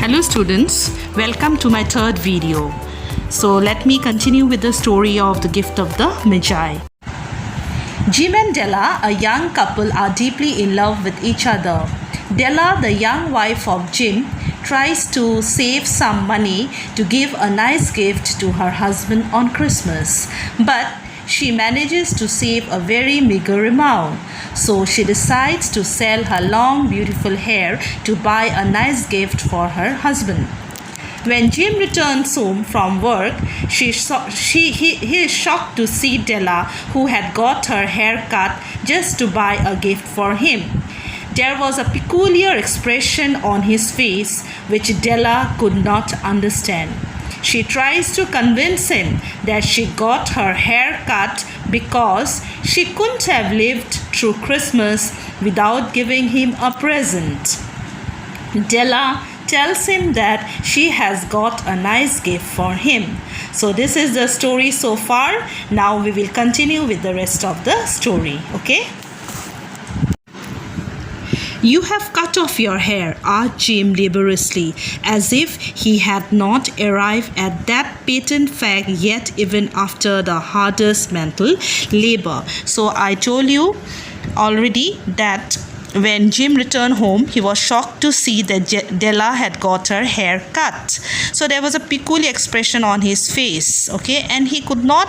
Hello students, welcome to my third video. So let me continue with the story of the gift of the Magi. Jim and Della, a young couple, are deeply in love with each other. Della, the young wife of Jim, tries to save some money to give a nice gift to her husband on Christmas. But she manages to save a very meager amount. So she decides to sell her long, beautiful hair to buy a nice gift for her husband. When Jim returns home from work, he is shocked to see Della, who had got her hair cut just to buy a gift for him. There was a peculiar expression on his face which Della could not understand. She tries to convince him that she got her hair cut because she couldn't have lived through Christmas without giving him a present. Della tells him that she has got a nice gift for him. So this is the story so far. Now we will continue with the rest of the story. Okay? "You have cut off your hair," asked Jim laboriously, as if he had not arrived at that patent fact yet, even after the hardest mental labor. So I told you already that when Jim returned home, he was shocked to see that Della had got her hair cut. So there was a peculiar expression on his face, okay, and he could not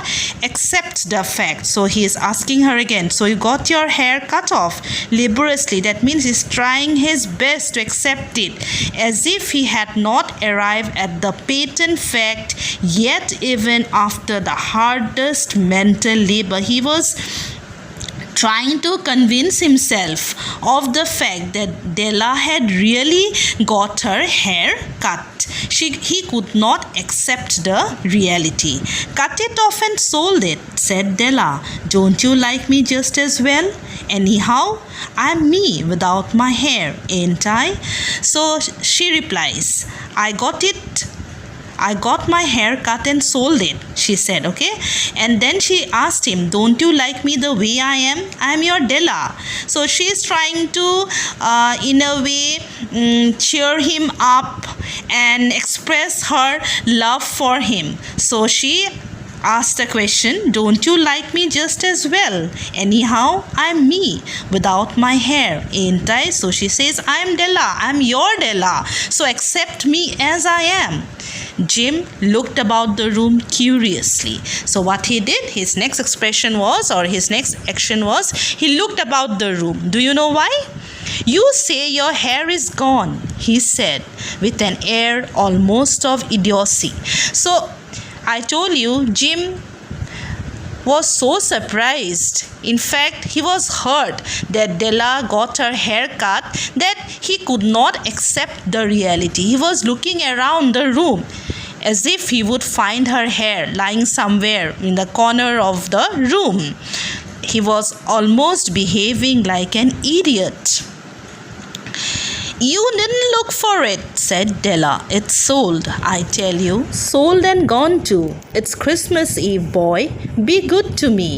accept the fact. So he is asking her again, "So you got your hair cut off?" Laboriously, that means he's trying his best to accept it, as if he had not arrived at the patent fact yet, even after the hardest mental labor. He was trying to convince himself of the fact that Della had really got her hair cut. He could not accept the reality. "Cut it off and sold it," said Della. "Don't you like me just as well? Anyhow, I'm me without my hair, ain't I?" So she replies, I got my hair cut and sold it," she said, okay? And then she asked him, "Don't you like me the way I am? I'm your Della." So she is trying to, in a way, cheer him up and express her love for him. So she asked the question, "Don't you like me just as well? Anyhow, I'm me without my hair, ain't I?" So she says, "I'm Della, I'm your Della, so accept me as I am." Jim looked about the room curiously. So what he did, his next expression was, or his next action was, he looked about the room. Do you know why? "You say your hair is gone," he said with an air almost of idiocy. So I told you, Jim was so surprised. In fact, he was hurt that Della got her hair cut, that he could not accept the reality. He was looking around the room as if he would find her hair lying somewhere in the corner of the room. He was almost behaving like an idiot. "You didn't look for it," said Della. "It's sold, I tell you. Sold and gone too. It's Christmas Eve, boy. Be good to me,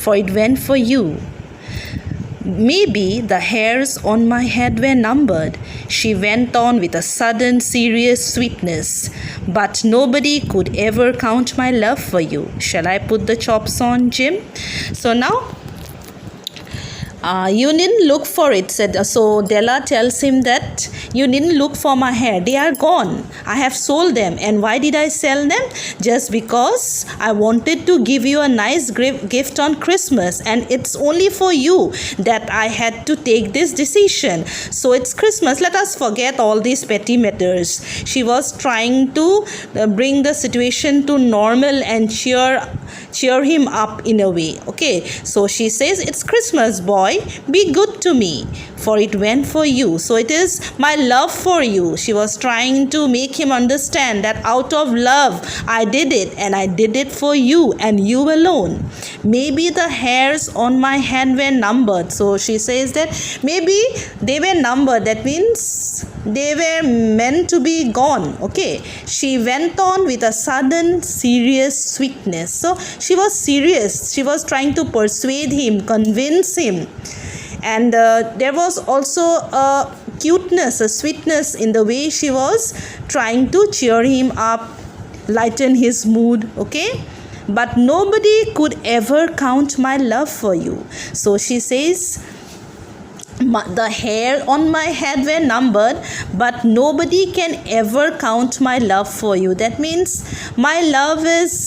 for it went for you." "Maybe the hairs on my head were numbered," she went on with a sudden serious sweetness. "But nobody could ever count my love for you. Shall I put the chops on, Jim?" So now, "You didn't look for it," said. So Della tells him that you didn't look for my hair. They are gone. I have sold them. And why did I sell them? Just because I wanted to give you a nice gift on Christmas. And it's only for you that I had to take this decision. So it's Christmas. Let us forget all these petty matters. She was trying to bring the situation to normal and cheer him up in a way. Okay. So she says, "It's Christmas, boy. Be good to me, for it went for you." So it is my love for you. She was trying to make him understand that out of love I did it, and I did it for you and you alone. "Maybe the hairs on my head were numbered." So she says that maybe they were numbered. That means they were meant to be gone. Okay. She went on with a sudden serious sweetness. So she was serious. She was trying to persuade him, convince him. And there was also a cuteness, a sweetness in the way she was trying to cheer him up, lighten his mood, okay? But nobody could ever count my love for you. So she says, the hair on my head were numbered, but nobody can ever count my love for you. That means my love is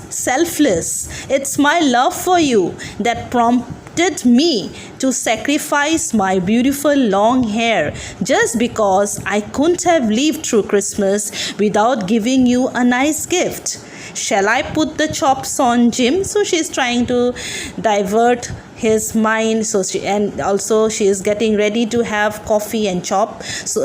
selfless. It's my love for you that prompted me to sacrifice my beautiful long hair just because I couldn't have lived through Christmas without giving you a nice gift. Shall I put the chops on, Jim? So she's trying to divert his mind. And also she is getting ready to have coffee and chops,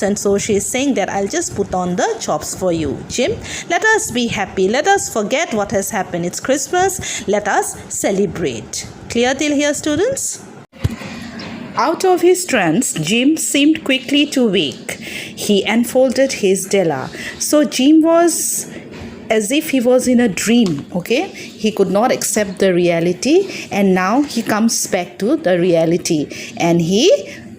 and so she is saying that I'll just put on the chops for you, Jim. Let us be happy. Let us forget what has happened. It's Christmas. Let us celebrate. Clear till here, students? Out of his trance, Jim seemed quickly to wake. He unfolded his Della. So Jim was as if he was in a dream, okay? He could not accept the reality, and now he comes back to the reality. And he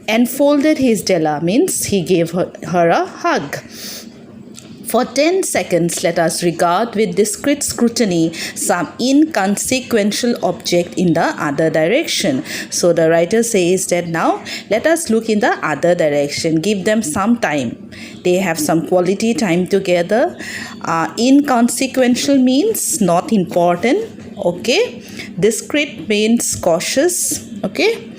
unfolded his Della, means he gave her a hug. For 10 seconds, let us regard with discreet scrutiny some inconsequential object in the other direction. So the writer says that now let us look in the other direction. Give them some time. They have some quality time together. Inconsequential means not important. Okay. Discreet means cautious. Okay.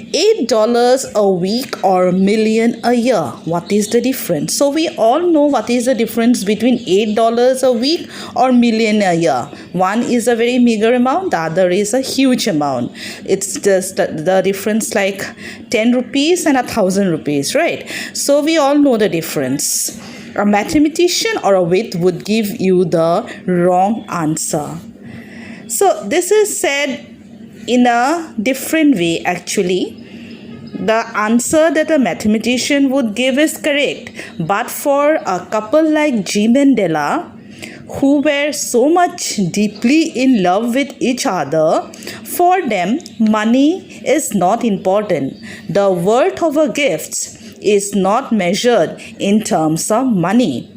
$8 a week or $1 million a year. What is the difference? So we all know what is the difference between $8 a week or $1 million a year. One is a very meager amount, the other is a huge amount. It's just the difference like 10 rupees and 1,000 rupees, right? So we all know the difference. A mathematician or a wit would give you the wrong answer. So this is said in a different way actually. The answer that a mathematician would give is correct, but for a couple like Jim and Della, who were so much deeply in love with each other, for them money is not important. The worth of a gift is not measured in terms of money.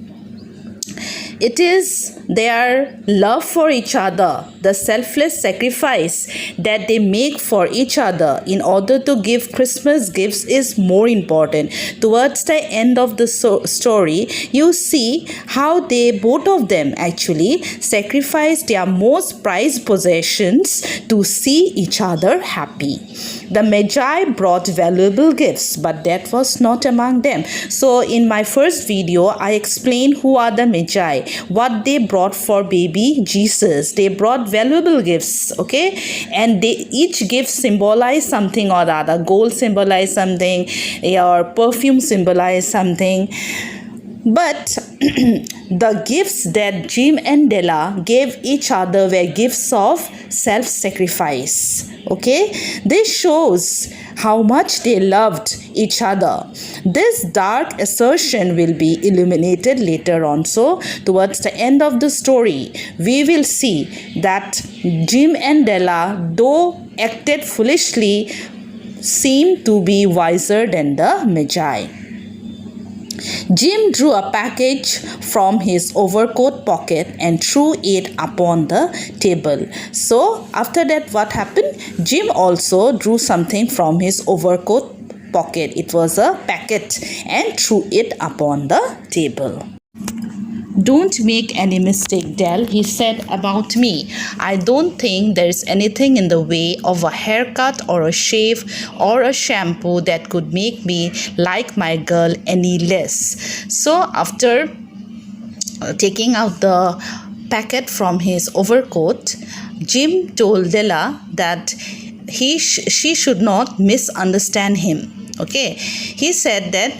It is their love for each other, the selfless sacrifice that they make for each other in order to give Christmas gifts is more important. Towards the end of the story, you see how they, both of them actually, sacrificed their most prized possessions to see each other happy. The Magi brought valuable gifts, but that was not among them. So in my first video, I explained who are the Magi, what they brought for baby Jesus. They brought valuable gifts, okay? And they each gift symbolized something or the other. Gold symbolized something, or perfume symbolized something. But the gifts that Jim and Della gave each other were gifts of self-sacrifice. Okay? This shows how much they loved each other. This dark assertion will be illuminated later on. So, towards the end of the story, we will see that Jim and Della, though acted foolishly, seemed to be wiser than the Magi. Jim drew a package from his overcoat pocket and threw it upon the table. So, after that, what happened? Jim also drew something from his overcoat pocket. It was a packet, and threw it upon the table. Don't make any mistake, Dell, he said about me. I don't think there's anything in the way of a haircut or a shave or a shampoo that could make me like my girl any less. So after taking out the packet from his overcoat, Jim told Della that she should not misunderstand him. Okay, he said that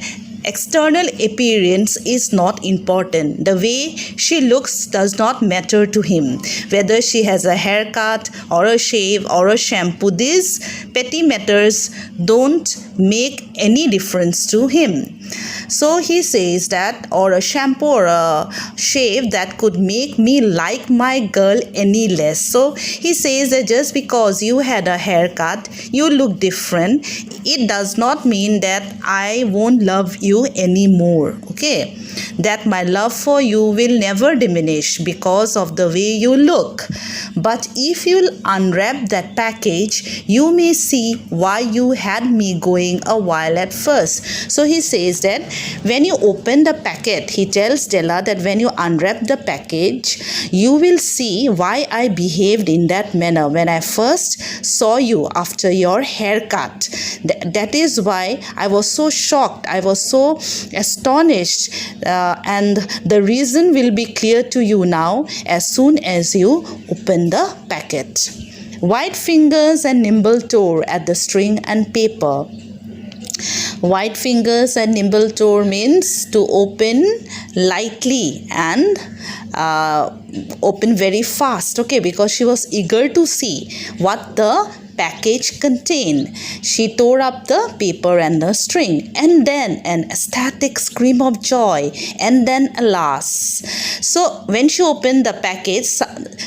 external appearance is not important. The way she looks does not matter to him. Whether she has a haircut or a shave or a shampoo, these petty matters don't make any difference to him. So he says that, or a shampoo or a shave that could make me like my girl any less. So he says that just because you had a haircut, you look different, it does not mean that I won't love you anymore. Okay, that my love for you will never diminish because of the way you look. But if you'll unwrap that package, you may see why you had me going a while at first. So he says that when you open the packet, he tells Della that when you unwrap the package, you will see why I behaved in that manner when I first saw you after your haircut. That is why I was so shocked, I was so astonished, and the reason will be clear to you now as soon as you open the packet. White fingers and nimble toe at the string and paper. White fingers and nimble toe means to open lightly and open very fast, okay, because she was eager to see what the package contained. She tore up the paper and the string, and then an ecstatic scream of joy, and then alas. So when she opened the package,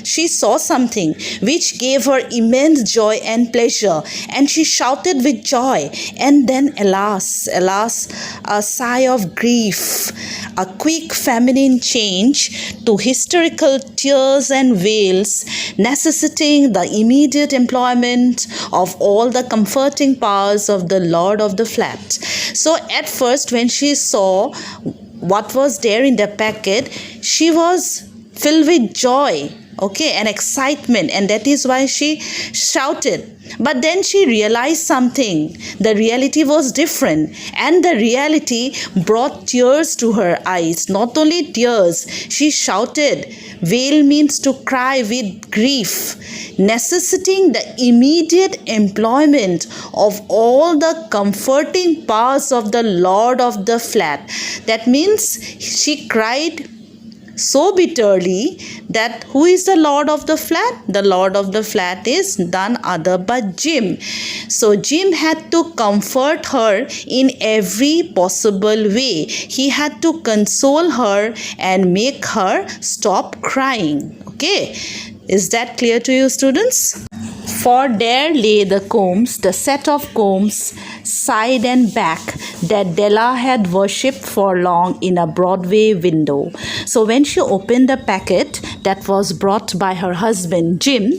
she saw something which gave her immense joy and pleasure, and she shouted with joy, and then alas, alas, a sigh of grief, a quick feminine change to hysterical tears and wails, necessitating the immediate employment of all the comforting powers of the Lord of the flat. So at first, when she saw what was there in the packet, she was filled with joy, okay, and excitement, and that is why she shouted. But then she realized something. The reality was different, and the reality brought tears to her eyes. Not only tears, she shouted. Wail means to cry with grief, necessitating the immediate employment of all the comforting powers of the Lord of the flat. That means she cried so bitterly that who is the Lord of the flat? The Lord of the flat is none other but Jim. So Jim had to comfort her in every possible way. He had to console her and make her stop crying. Okay, is that clear to you, students? For there lay the combs, the set of combs, side and back, that Della had worshipped for long in a Broadway window. So when she opened the packet that was brought by her husband Jim,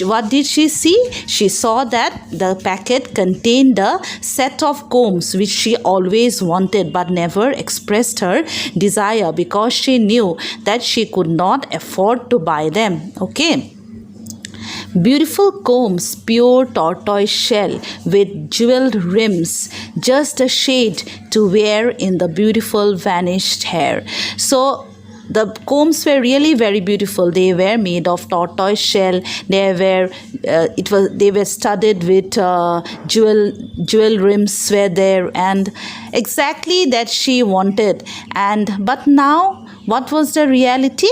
what did she see? She saw that the packet contained a set of combs which she always wanted but never expressed her desire because she knew that she could not afford to buy them. Okay. Beautiful combs, pure tortoise shell with jeweled rims, just a shade to wear in the beautiful vanished hair. So the combs were really very beautiful. They were made of tortoise shell. They were studded with jewel rims were there, and exactly that she wanted. But now, what was the reality?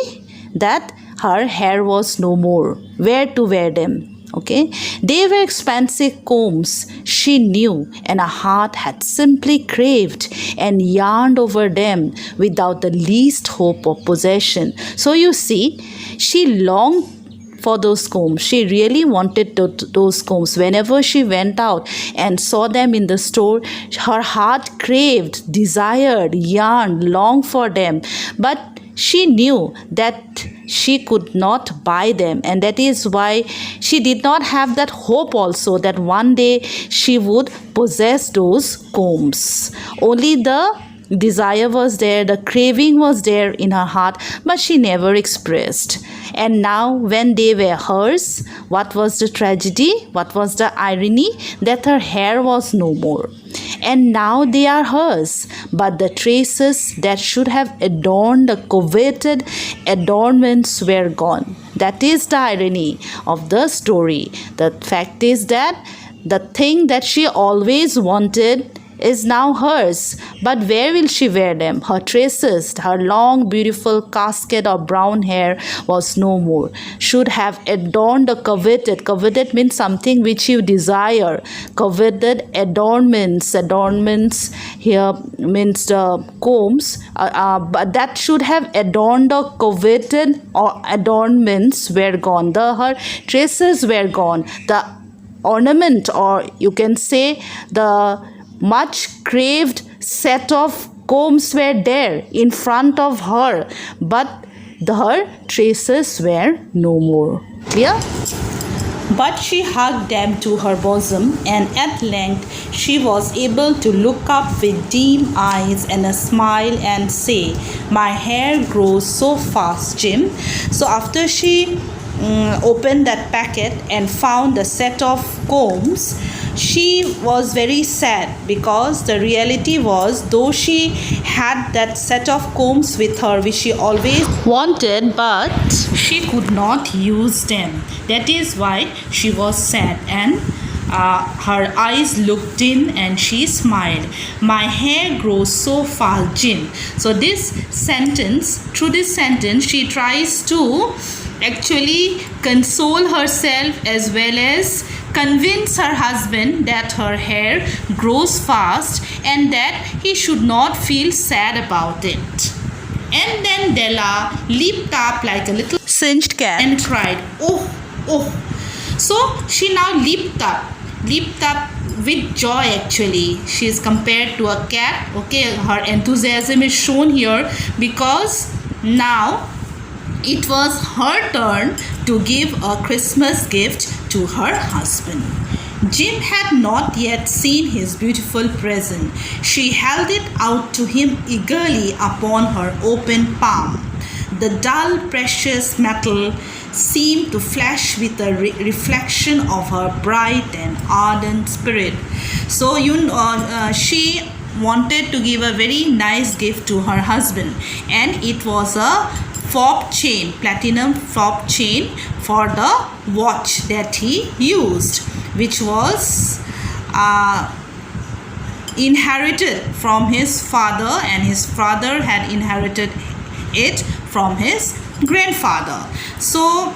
That her hair was no more. Where to wear them? Okay, they were expensive combs, she knew, and her heart had simply craved and yearned over them without the least hope of possession. So you see, she longed for those combs. She really wanted those combs. Whenever she went out and saw them in the store, her heart craved, desired, yearned, longed for them. But she knew that she could not buy them, and that is why she did not have that hope also that one day she would possess those combs. Only the desire was there, the craving was there in her heart, but she never expressed. And now when they were hers, what was the tragedy? What was the irony? That her hair was no more. And now they are hers, but the traces that should have adorned the coveted adornments were gone. That is the irony of the story. The fact is that the thing that she always wanted is now hers. But where will she wear them? Her tresses, her long, beautiful casket of brown hair was no more. Should have adorned the coveted. Coveted means something which you desire. Coveted adornments. Adornments here means the combs. But that should have adorned the coveted or adornments were gone. Her tresses were gone. The ornament, or you can say the much craved set of combs were there in front of her, but her tresses were no more. Clear? But she hugged them to her bosom, and at length she was able to look up with dim eyes and a smile and say, "My hair grows so fast, Jim." So after she opened that packet and found the set of combs, she was very sad, because the reality was, though she had that set of combs with her which she always wanted, but she could not use them. That is why she was sad, and her eyes looked in and she smiled. "My hair grows so fast, Jim." So this sentence, through this sentence, she tries to actually console herself as well as convince her husband that her hair grows fast and that he should not feel sad about it. And then Della leaped up like a little singed cat and cried, "Oh, oh." So she now leaped up with joy. Actually, she is compared to a cat. Okay, her enthusiasm is shown here because now it was her turn to give a Christmas gift to her husband. Jim had not yet seen his beautiful present. She held it out to him eagerly upon her open palm. The dull, precious metal seemed to flash with a reflection of her bright and ardent spirit. So she wanted to give a very nice gift to her husband, and it was a fob chain, platinum fob chain for the watch that he used, which was inherited from his father, and his father had inherited it from his grandfather. So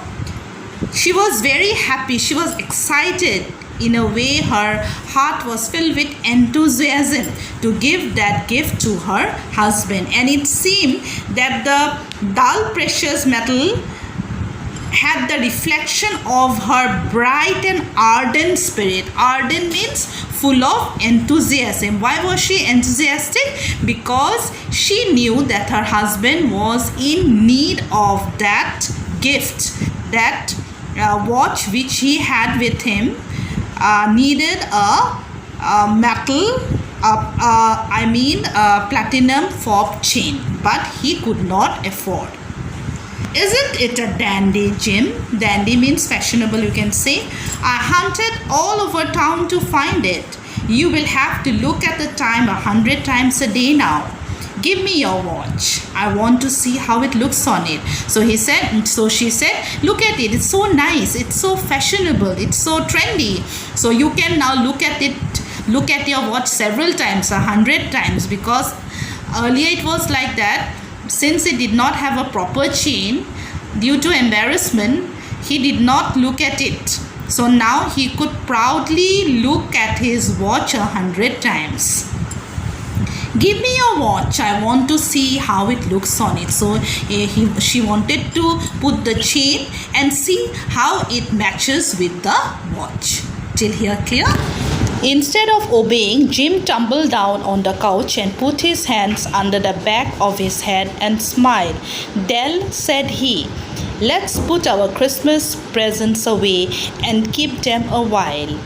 she was very happy, she was excited. In a way, her heart was filled with enthusiasm to give that gift to her husband. And it seemed that the dull precious metal had the reflection of her bright and ardent spirit. Ardent means full of enthusiasm. Why was she enthusiastic? Because she knew that her husband was in need of that gift, that watch which he had with him. Needed a metal, platinum fob chain, but he could not afford. Isn't it a dandy, Jim? Dandy means fashionable, you can say. I hunted all over town to find it. You will have to look at the time 100 times a day now. Give me your watch. I want to see how it looks on it. So she said, look at it. It's so nice. It's so fashionable. It's so trendy. So you can now look at it. Look at your watch several times, 100 times, because earlier it was like that. Since it did not have a proper chain, due to embarrassment, he did not look at it. So now he could proudly look at his watch 100 times. Give me your watch. I want to see how it looks on it. So she wanted to put the chain and see how it matches with the watch. Till here clear? Instead of obeying, Jim tumbled down on the couch and put his hands under the back of his head and smiled. "Dell," said he, "let's put our Christmas presents away and keep them a while.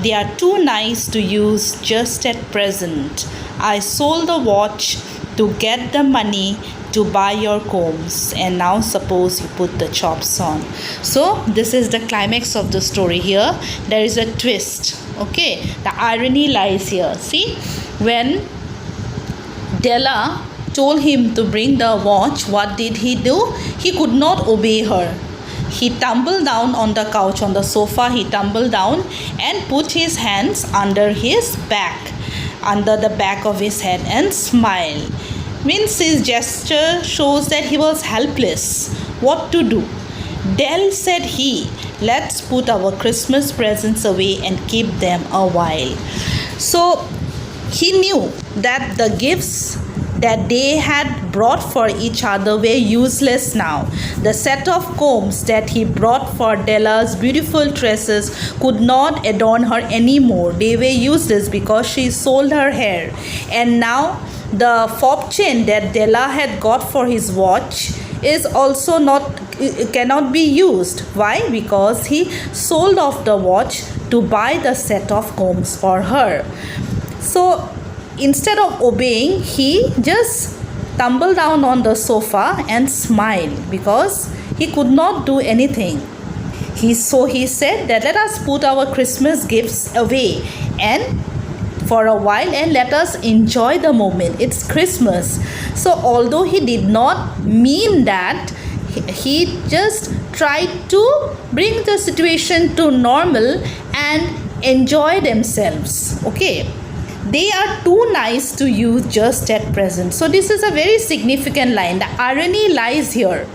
They are too nice to use just at present. I sold the watch to get the money to buy your combs, and now suppose you put the chops on." So this is the climax of the story. Here there is a twist. Okay, the irony lies here. See, when Della told him to bring the watch, what did he do? He could not obey her. He tumbled down on the couch, on the sofa. He tumbled down and put his hands under his back. under the back of his head and smile. Means his gesture shows that he was helpless. What to do? Dell, said he, let's put our Christmas presents away and keep them a while. So he knew that the gifts that they had brought for each other were useless now. The set of combs that he brought for Della's beautiful tresses could not adorn her anymore. They were useless because she sold her hair. And now the fob chain that Della had got for his watch is also cannot be used. Why? Because he sold off the watch to buy the set of combs for her. So instead of obeying, he just tumbled down on the sofa and smiled because he could not do anything. So he said that let us put our Christmas gifts away and for a while and let us enjoy the moment. It's Christmas. So although he did not mean that, he just tried to bring the situation to normal and enjoy themselves. Okay. They are too nice to you just at present. So this is a very significant line. The irony lies here.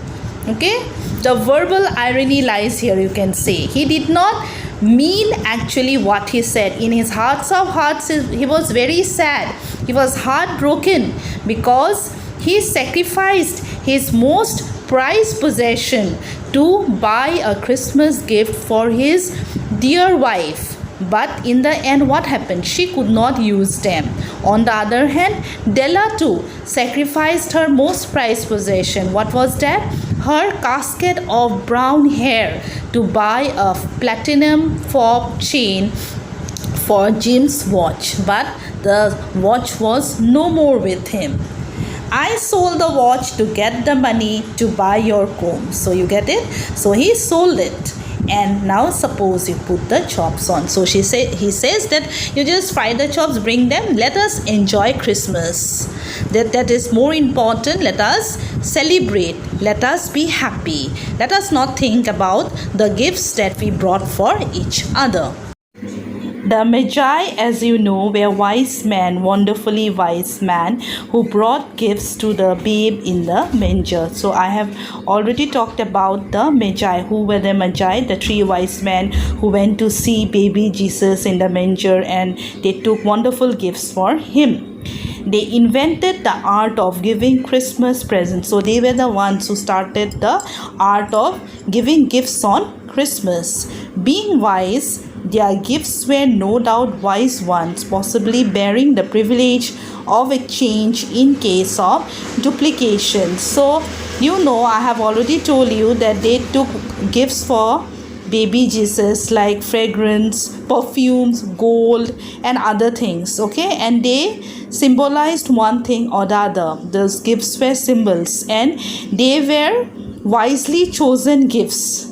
Okay. The verbal irony lies here, you can say. He did not mean actually what he said. In his hearts of hearts, he was very sad. He was heartbroken because he sacrificed his most prized possession to buy a Christmas gift for his dear wife. But in the end, what happened? She could not use them. On the other hand, Della too sacrificed her most prized possession. What was that? Her casket of brown hair to buy a platinum fob chain for Jim's watch. But the watch was no more with him. I sold the watch to get the money to buy your comb. So you get it? So he sold it. And now suppose you put the chops on. So he says that you just fry the chops, bring them, let us enjoy Christmas. That is more important. Let us celebrate. Let us be happy. Let us not think about the gifts that we brought for each other. The Magi, as you know, were wise men, wonderfully wise men who brought gifts to the babe in the manger. So I have already talked about the Magi. Who were the Magi? The three wise men who went to see baby Jesus in the manger and they took wonderful gifts for him. They invented the art of giving Christmas presents. So they were the ones who started the art of giving gifts on Christmas. Being wise, their gifts were no doubt wise ones, possibly bearing the privilege of exchange in case of duplication. So, you know, I have already told you that they took gifts for baby Jesus like fragrance, perfumes, gold and other things. Okay, and they symbolized one thing or the other. Those gifts were symbols and they were wisely chosen gifts.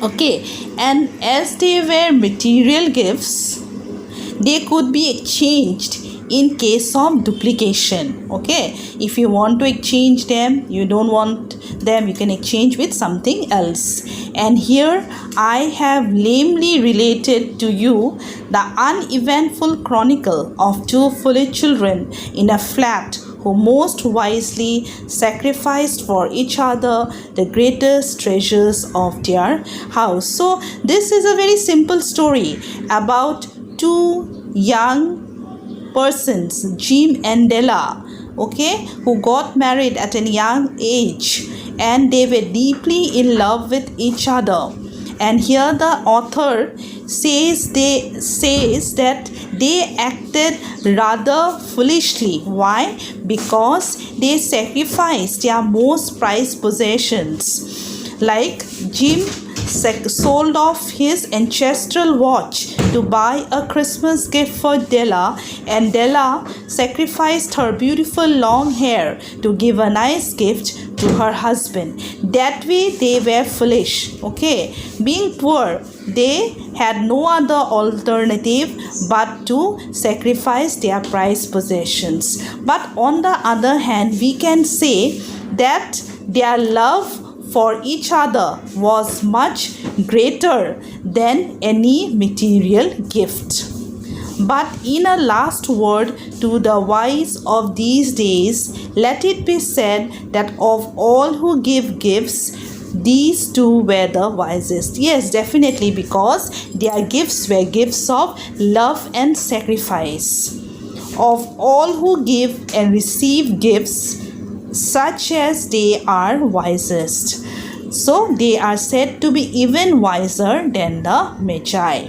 Okay, and as they were material gifts, they could be exchanged in case of duplication. Okay, if you want to exchange them, you don't want them, you can exchange with something else. And here I have lamely related to you the uneventful chronicle of two foolish children in a flat who most wisely sacrificed for each other the greatest treasures of their house. So this is a very simple story about two young persons, Jim and Della, okay, who got married at a young age and they were deeply in love with each other. And here the author says that they acted rather foolishly. Why? Because they sacrificed their most prized possessions. Like Jim sold off his ancestral watch to buy a Christmas gift for Della, and Della sacrificed her beautiful long hair to give a nice gift to her husband. That way they were foolish. Okay, being poor, they had no other alternative but to sacrifice their prized possessions. But on the other hand, we can say that their love for each other was much greater than any material gift. But in a last word to the wise of these days, let it be said that of all who give gifts, these two were the wisest. Yes, definitely, because their gifts were gifts of love and sacrifice. Of all who give and receive gifts, such as they are wisest. So they are said to be even wiser than the Magi.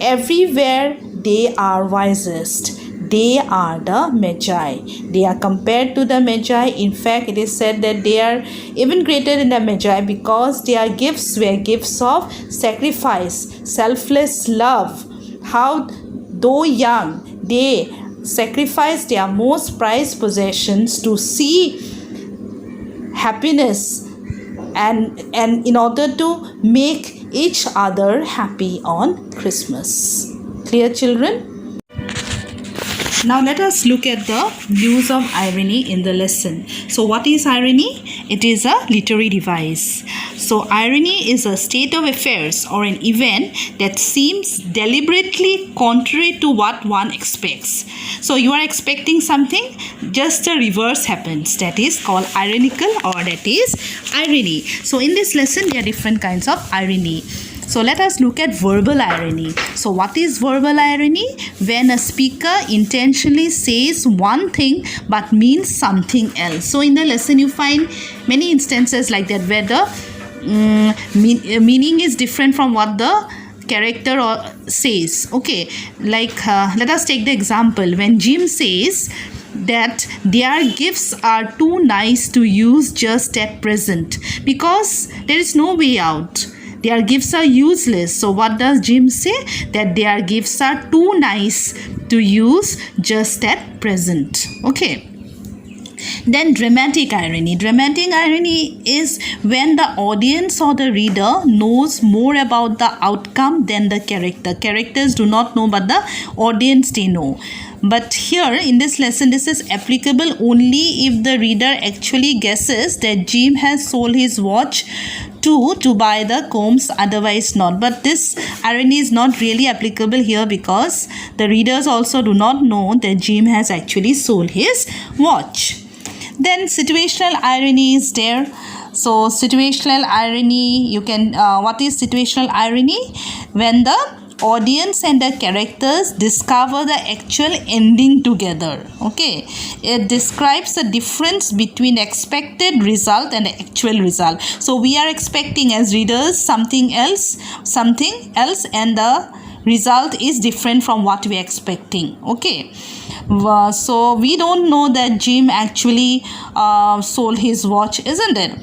Everywhere they are wisest. They are the Magi. They are compared to the Magi. In fact, it is said that they are even greater than the Magi because their gifts were gifts of sacrifice, selfless love. How, though young, they sacrificed their most prized possessions to see happiness and in order to make each other happy on Christmas. Clear, children? Now let us look at the use of irony in the lesson. So what is irony? It is a literary device. So irony is a state of affairs or an event that seems deliberately contrary to what one expects. So you are expecting something, just the reverse happens. That is called ironical, or that is irony. So in this lesson there are different kinds of irony. So let us look at verbal irony. So what is verbal irony? When a speaker intentionally says one thing but means something else. So in the lesson you find many instances like that where the meaning is different from what the character says. Okay, like let us take the example when Jim says that their gifts are too nice to use just at present because there is no way out. Their gifts are useless. So what does Jim say? That their gifts are too nice to use just at present. Okay. Then dramatic irony. Dramatic irony is when the audience or the reader knows more about the outcome than the character. Characters do not know, but the audience they know. But here in this lesson, this is applicable only if the reader actually guesses that Jim has sold his watch to buy the combs, otherwise not. But this irony is not really applicable here because the readers also do not know that Jim has actually sold his watch. Then situational irony is there. So situational irony, you can what is situational irony? When the audience and the characters discover the actual ending together. Okay, it describes the difference between expected result and the actual result. So we are expecting as readers something else, and the result is different from what we are expecting. Okay, so we don't know that Jim actually sold his watch, isn't it?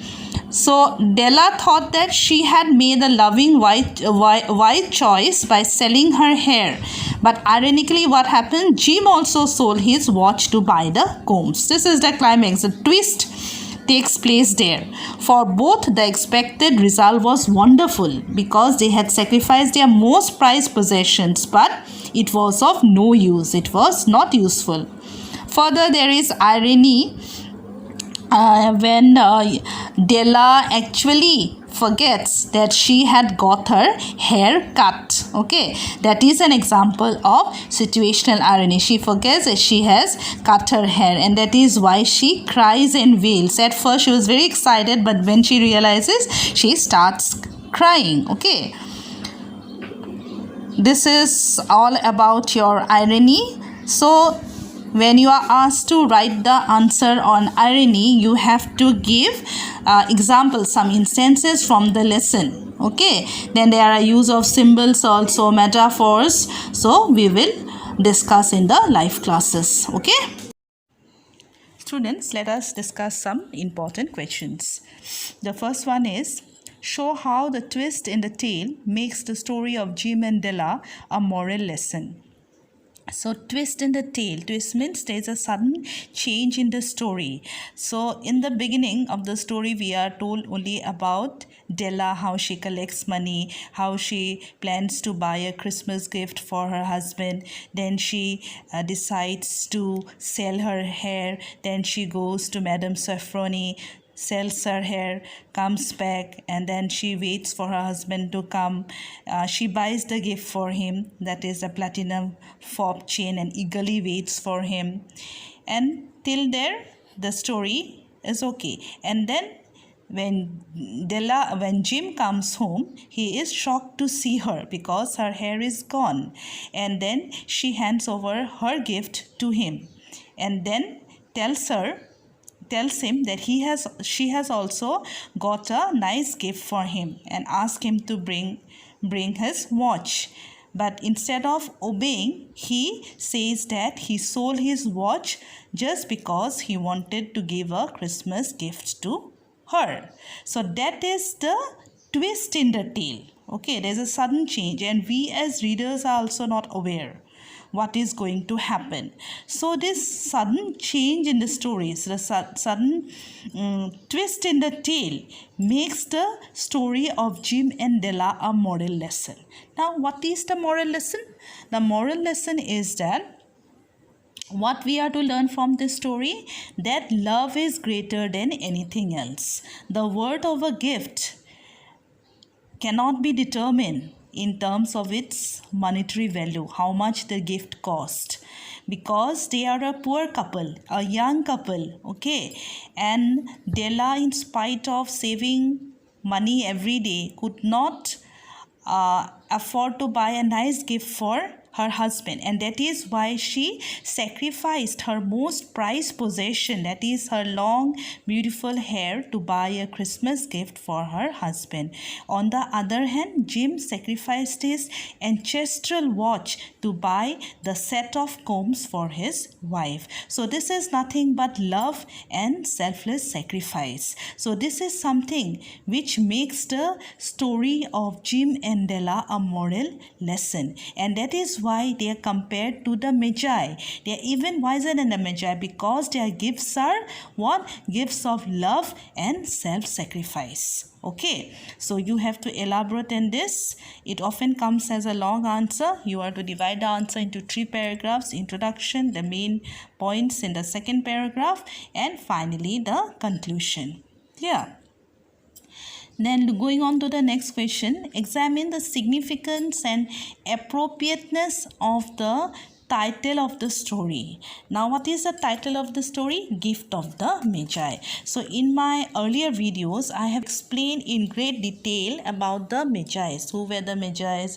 So Della thought that she had made a loving wise choice by selling her hair. But ironically, what happened? Jim also sold his watch to buy the combs. This is the climax. The twist takes place there. For both, the expected result was wonderful because they had sacrificed their most prized possessions, but it was of no use. It was not useful. Further, there is irony when Della actually forgets that she had got her hair cut. Okay, that is an example of situational irony. She forgets that she has cut her hair, and that is why she cries and wails. At first she was very excited, but when she realizes, she starts crying. Okay, this is all about your irony. So when you are asked to write the answer on irony, you have to give examples, some instances from the lesson. Okay, then there are use of symbols, also metaphors. So we will discuss in the live classes. Okay, students, let us discuss some important questions. The first one is, show how the twist in the tale makes the story of Jim and Della a moral lesson. So twist in the tale. Twist means there is a sudden change in the story. So in the beginning of the story, we are told only about Della, how she collects money, how she plans to buy a Christmas gift for her husband. Then she decides to sell her hair. Then she goes to Madame Safroni, sells her hair, comes back, and then she waits for her husband to come. She buys the gift for him, that is a platinum fob chain, and eagerly waits for him. And till there, the story is okay. And then when Jim comes home, he is shocked to see her because her hair is gone. And then she hands over her gift to him, and then tells him that she has also got a nice gift for him, and asks him to bring his watch. But instead of obeying, he says that he sold his watch just because he wanted to give a Christmas gift to her. So that is the twist in the tale. Okay, there's a sudden change, and we as readers are also not aware what is going to happen. So this sudden change in the stories, the sudden twist in the tale, makes the story of Jim and Della a moral lesson. Now, what is the moral lesson? The moral lesson is that what we are to learn from this story, that love is greater than anything else. The worth of a gift cannot be determined in terms of its monetary value, how much the gift cost, because they are a poor couple, a young couple, okay, and Della, in spite of saving money every day, could not afford to buy a nice gift for her husband, and that is why she sacrificed her most prized possession, that is her long beautiful hair, to buy a Christmas gift for her husband. On the other hand, Jim sacrificed his ancestral watch to buy the set of combs for his wife. So this is nothing but love and selfless sacrifice. So this is something which makes the story of Jim and Della a moral lesson, and that is why they are compared to the Magi. They are even wiser than the Magi because their gifts are what? Gifts of love and self-sacrifice. Okay, so you have to elaborate in this. It often comes as a long answer. You are to divide the answer into 3 paragraphs: introduction, the main points in the second paragraph, and finally the conclusion. Yeah. Then going on to the next question, examine the significance and appropriateness of the title of the story. Now, what is the title of the story? Gift of the Magi. So in my earlier videos, I have explained in great detail about the Magi. Who were the Magi?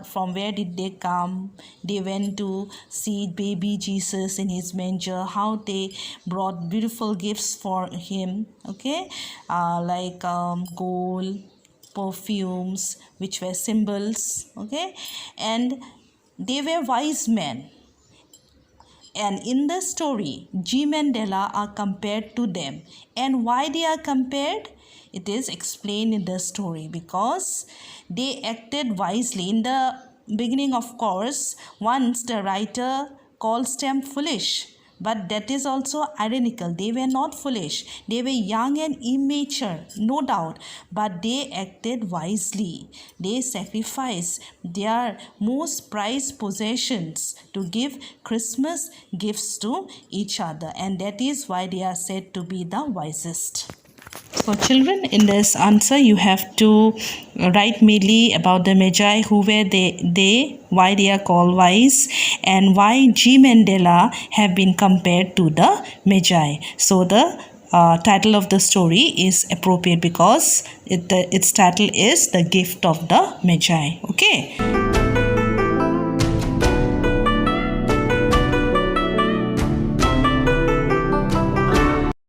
From where did they come? They went to see baby Jesus in his manger. How they brought beautiful gifts for him. Okay, like gold, perfumes, which were symbols. Okay, and they were wise men, and in the story, Jim and Della are compared to them. And why they are compared? It is explained in the story because they acted wisely. In the beginning, of course, once the writer calls them foolish, but that is also ironical. They were not foolish. They were young and immature, no doubt, but they acted wisely. They sacrificed their most prized possessions to give Christmas gifts to each other, and that is why they are said to be the wisest. So children, in this answer you have to write mainly about the Magi, who were they, why they are called wise, and why Jim and Della have been compared to the Magi. So the title of the story is appropriate because its title is The Gift of the Magi. Okay.